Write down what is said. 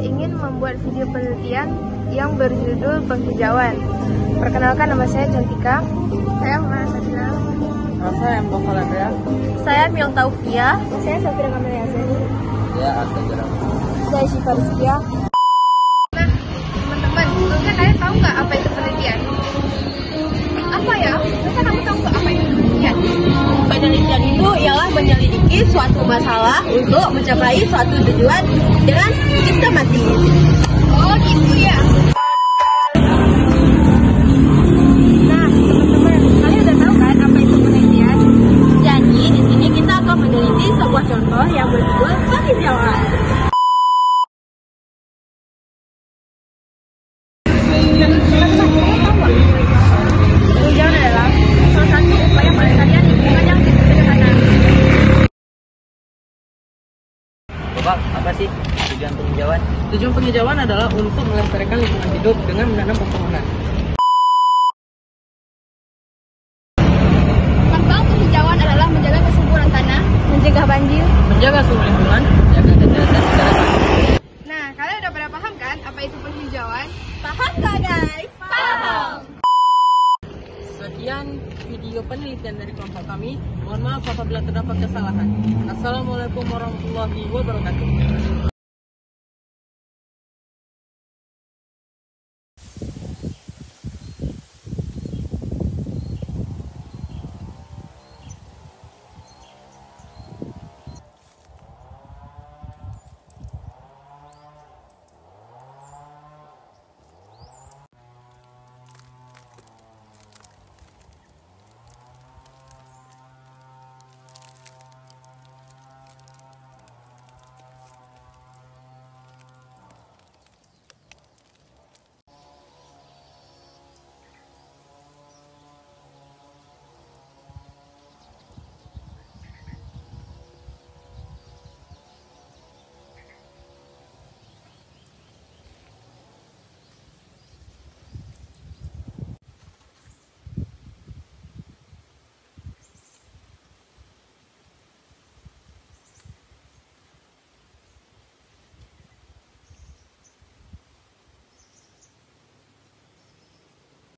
ingin membuat video penelitian yang berjudul penghijauan. Perkenalkan, nama saya Cantika. Saya Mara Sakina. Saya M. Andrea. Saya Miong Taufia. Saya Safira Kamelia Seni. Ya, Asta Jarang. Saya Syifa Rizkia. Nah, teman-teman, mungkin kalian tahu nggak apa itu penelitian? Apa ya? Mungkin kamu tahu nggak apa itu penelitian? Penelitian itu ialah menyelidiki suatu masalah untuk mencapai suatu tujuan dengan sistematis. Oh, gitu ya. Nah, teman-teman, kalian udah tahu kan apa itu penelitian? Jadi di sini kita akan meneliti sebuah contoh yang berjudul penghijauan. Penghijauan adalah salah satu upaya pelestarian lingkungan yang sederhana. Bapak, apa sih tujuan penghijauan? Tujuan penghijauan adalah untuk melestarikan lingkungan hidup dengan menanam pepohonan. Manfaat penghijauan adalah menjaga kesuburan tanah, mencegah banjir. Menjaga suhu lingkungan, Jaga kesehatan secara Nah, kalian udah pada paham kan apa itu penghijauan? Paham nggak guys? Paham. Sekian video penelitian dari kelompok kami. Mohon maaf apabila terdapat kesalahan. Assalamualaikum warahmatullahi wabarakatuh.